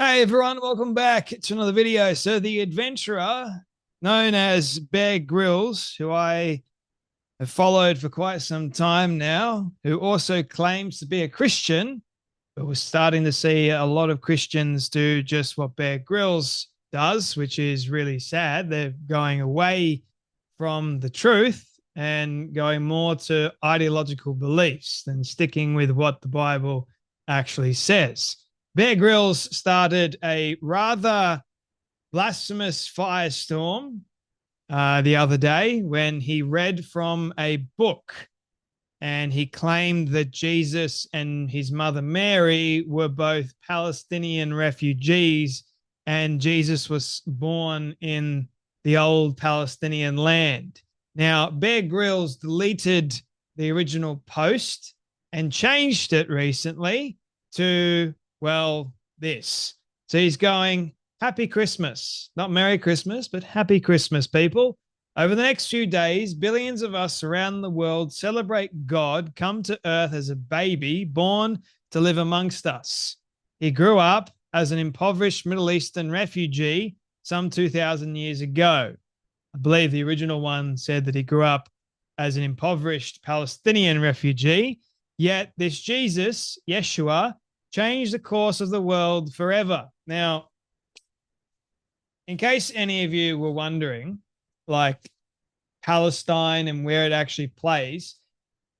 Hey everyone, welcome back to another video. So the adventurer known as Bear Grylls, who I have followed for quite some time now, who also claims to be a Christian, but we're starting to see a lot of Christians do just what Bear Grylls does, which is really sad. They're going away from the truth and going more to ideological beliefs than sticking with what the Bible actually says. Bear Grylls started a rather blasphemous firestorm the other day when he read from a book and he claimed that Jesus and his mother Mary were both Palestinian refugees and Jesus was born in the old Palestinian land. Now, Bear Grylls deleted the original post and changed it recently to, well, this. So he's going, Happy Christmas. Not Merry Christmas, but Happy Christmas, people. Over the next few days, billions of us around the world celebrate God come to earth as a baby born to live amongst us. He grew up as an impoverished Middle Eastern refugee some 2,000 years ago. I believe the original one said that he grew up as an impoverished Palestinian refugee. Yet this Jesus, Yeshua, changed the course of the world forever. Now, in case any of you were wondering, like Palestine and where it actually plays,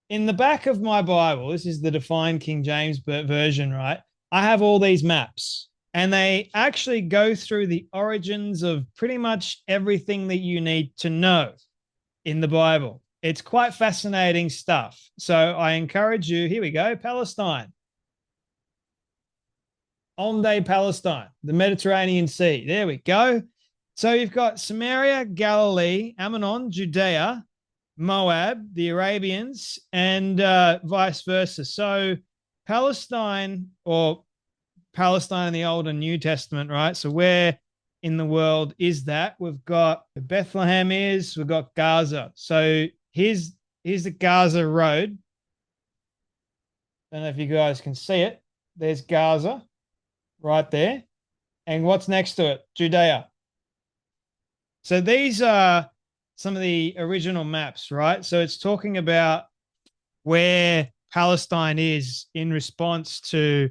in the back of my Bible, this is the Defined King James version, right? I have all these maps and they actually go through the origins of pretty much everything that you need to know in the Bible. It's quite fascinating stuff. So I encourage you, here we go, Palestine. On-day Palestine, the Mediterranean Sea. There we go. So you've got Samaria, Galilee, Ammon, Judea, Moab, the Arabians, and vice versa. So Palestine, or Palestine in the Old and New Testament, right? So where in the world is that? We've got Bethlehem we've got Gaza. So here's the Gaza Road. Don't know if you guys can see it. There's Gaza right there. And what's next to it? Judea. So these are some of the original maps, right? So it's talking about where Palestine is in response to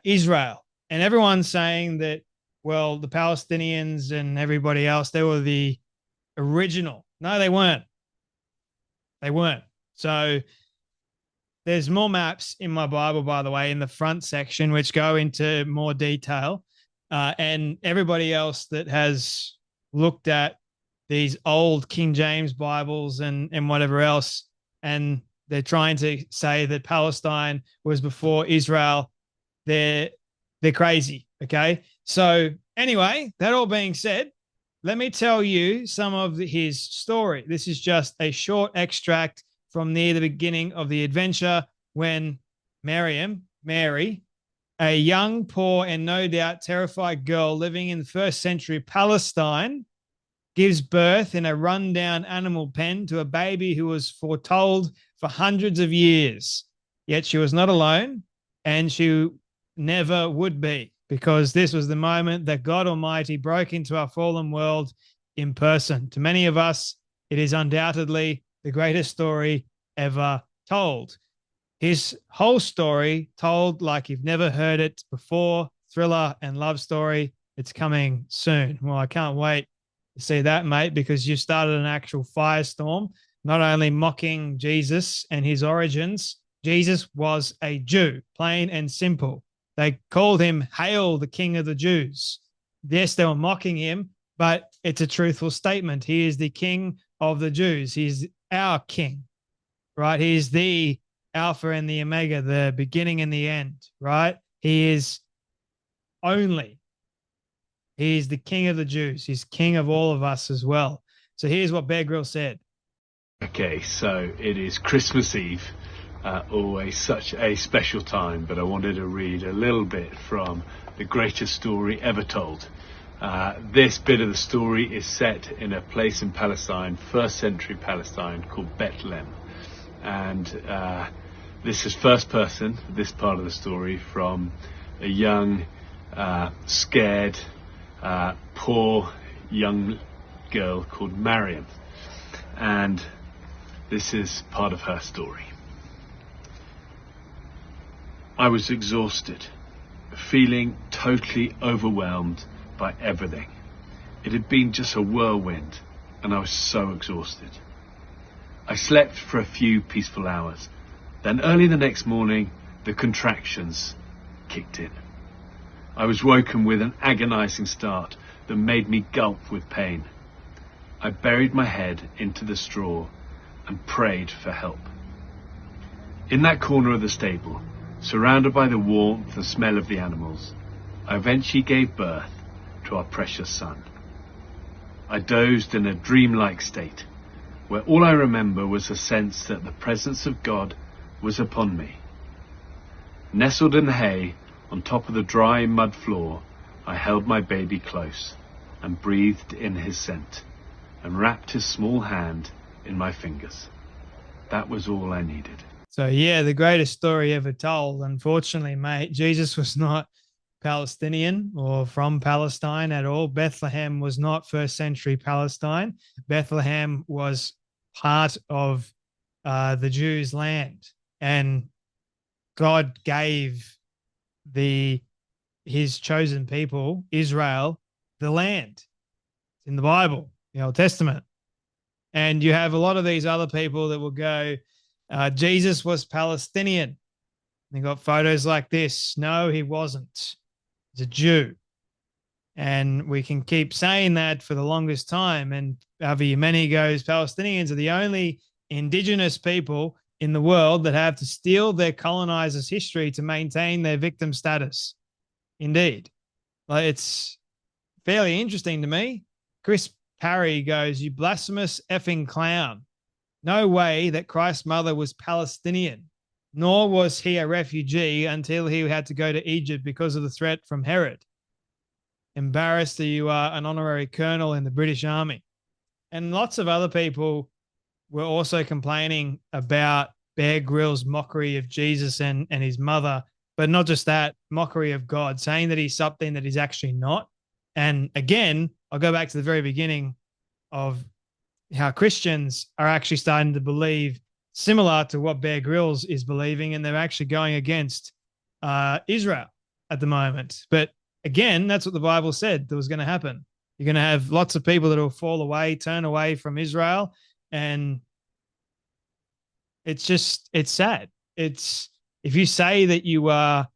Israel. And everyone's saying that, well, the Palestinians and everybody else, they were the original. No, they weren't. They weren't. So there's more maps in my Bible, by the way, in the front section, which go into more detail. And everybody else that has looked at these old King James Bibles and whatever else, and they're trying to say that Palestine was before Israel, they're crazy. Okay. So anyway, that all being said, let me tell you some of his story. This is just a short extract from near the beginning of the adventure when Mary, a young, poor, and no doubt terrified girl living in first century Palestine, gives birth in a rundown animal pen to a baby who was foretold for hundreds of years. Yet she was not alone, and she never would be, because this was the moment that God Almighty broke into our fallen world in person. To many of us, it is undoubtedly the greatest story ever told. His whole story told like you've never heard it before, thriller and love story. It's coming soon. Well, I can't wait to see that, mate, because you started an actual firestorm, not only mocking Jesus and his origins. Jesus was a Jew, plain and simple. They called him Hail, the King of the Jews. Yes, they were mocking him, but it's a truthful statement. He is the King of the Jews. He's our King, right? He's the Alpha and the Omega, the beginning and the end, right? He is the King of the Jews. He's King of all of us as well. So here's what Bear Grylls said. Okay, so it is Christmas Eve, always such a special time, but I wanted to read a little bit from the greatest story ever told. This bit of the story is set in a place in Palestine, first century Palestine, called Bethlehem. And this is first person, this part of the story, from a young scared, poor young girl called Mariam. And this is part of her story. I was exhausted, feeling totally overwhelmed by everything. It had been just a whirlwind, and I was so exhausted. I slept for a few peaceful hours. Then early the next morning, the contractions kicked in. I was woken with an agonizing start that made me gulp with pain. I buried my head into the straw and prayed for help. In that corner of the stable, surrounded by the warmth and smell of the animals, I eventually gave birth to our precious son. I dozed in a dreamlike state, where all I remember was a sense that the presence of God was upon me. Nestled in the hay, on top of the dry mud floor, I held my baby close and breathed in his scent and wrapped his small hand in my fingers. That was all I needed. So, yeah, the greatest story ever told. Unfortunately, mate, Jesus was not Palestinian or from Palestine at all. Bethlehem was not first century Palestine. Bethlehem was part of the Jews' land, and God gave his chosen people, Israel, the land. It's in the Bible, the Old Testament. And you have a lot of these other people that will go, Jesus was Palestinian. They got photos like this. No, he wasn't. He's a Jew. And we can keep saying that for the longest time. And Avi Yemeni goes, Palestinians are the only indigenous people in the world that have to steal their colonizers' history to maintain their victim status. Indeed. Like, it's fairly interesting to me. Chris Parry goes, you blasphemous effing clown. No way that Christ's mother was Palestinian, nor was he a refugee until he had to go to Egypt because of the threat from Herod. Embarrassed that you are an honorary colonel in the British Army. And lots of other people were also complaining about Bear Grylls' mockery of Jesus and his mother, but not just that, mockery of God, saying that he's something that he's actually not. And again, I'll go back to the very beginning of how Christians are actually starting to believe similar to what Bear Grylls is believing, and they're actually going against Israel at the moment. But again, that's what the Bible said that was going to happen. You're going to have lots of people that will fall away, turn away from Israel, and it's sad. It's, if you say that you are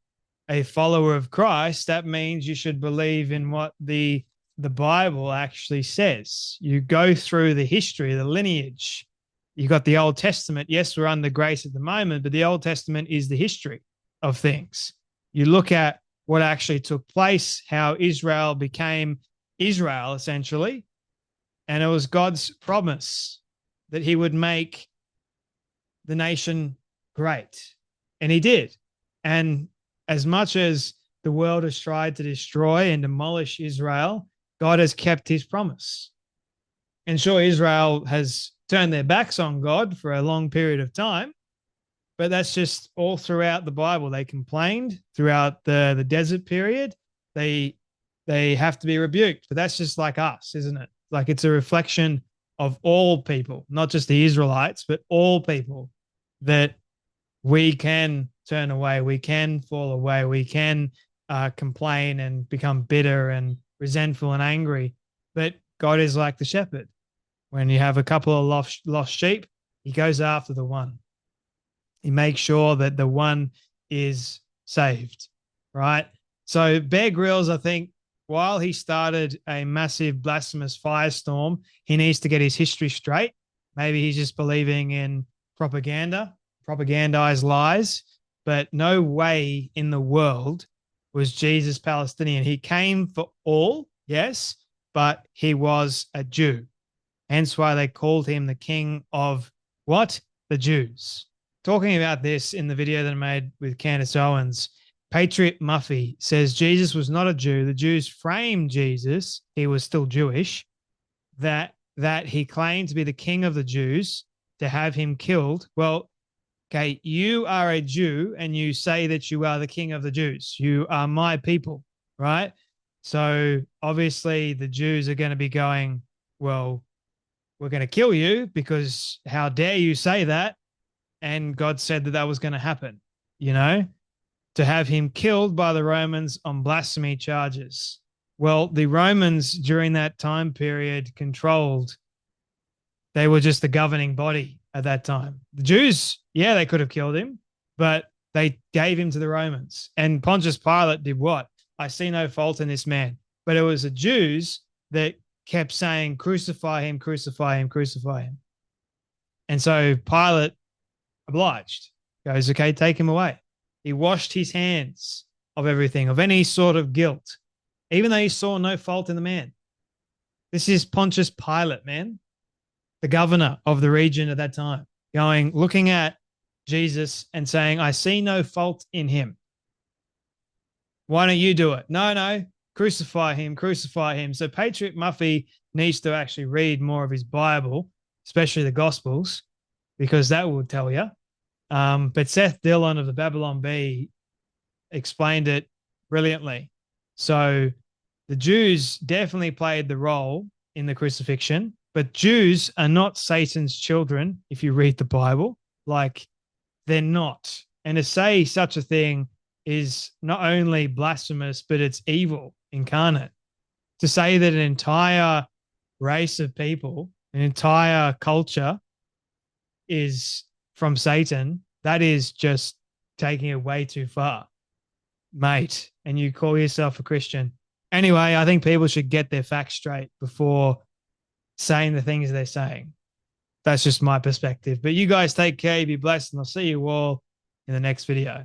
a follower of Christ, that means you should believe in what the Bible actually says. You go through the history, the lineage. You got the Old Testament. Yes, we're under grace at the moment, but the Old Testament is the history of things. You look at what actually took place, how Israel became Israel, essentially, and it was God's promise that he would make the nation great. And he did. And as much as the world has tried to destroy and demolish Israel, God has kept his promise. And sure, Israel has turned their backs on God for a long period of time, but that's just all throughout the Bible. They complained throughout the desert period. They have to be rebuked, but that's just like us, isn't it? Like, it's a reflection of all people, not just the Israelites, but all people, that we can turn away, we can fall away, we can complain and become bitter and resentful and angry. But God is like the shepherd. When you have a couple of lost sheep, he goes after the one. He makes sure that the one is saved, right? So Bear Grylls, I think, while he started a massive blasphemous firestorm, he needs to get his history straight. Maybe he's just believing in propagandized lies, but no way in the world was Jesus Palestinian. He came for all, yes, but he was a Jew. Hence why they called him the king of what? The Jews. Talking about this in the video that I made with Candace Owens, Patriot Muffy says Jesus was not a Jew. The Jews framed Jesus. He was still Jewish. That he claimed to be the king of the Jews, to have him killed. Well, okay, you are a Jew and you say that you are the king of the Jews. You are my people. right? So obviously the Jews are going to be going, well, we're going to kill you because how dare you say that? And God said that that was going to happen, you know, to have him killed by the Romans on blasphemy charges. Well, the Romans during that time period controlled, they were just the governing body at that time. The Jews, yeah, they could have killed him, but they gave him to the Romans. And Pontius Pilate did what? I see no fault in this man. But it was the Jews that kept saying, crucify him, crucify him, crucify him. And so Pilate obliged, goes, okay, take him away. He washed his hands of everything, of any sort of guilt, even though he saw no fault in the man. This is Pontius Pilate, man, the governor of the region at that time, going, looking at Jesus and saying, I see no fault in him. Why don't you do it? No, crucify him, crucify him. So Patriot Muffy needs to actually read more of his Bible, especially the Gospels, because that will tell you. But Seth Dillon of the Babylon Bee explained it brilliantly. So the Jews definitely played the role in the crucifixion, but Jews are not Satan's children, if you read the Bible. Like, they're not. And to say such a thing is not only blasphemous, but it's evil incarnate. To say that an entire race of people, an entire culture is from Satan, that is just taking it way too far, mate. And you call yourself a Christian. Anyway, I think people should get their facts straight before saying the things they're saying. That's just my perspective. But you guys take care, be blessed, and I'll see you all in the next video.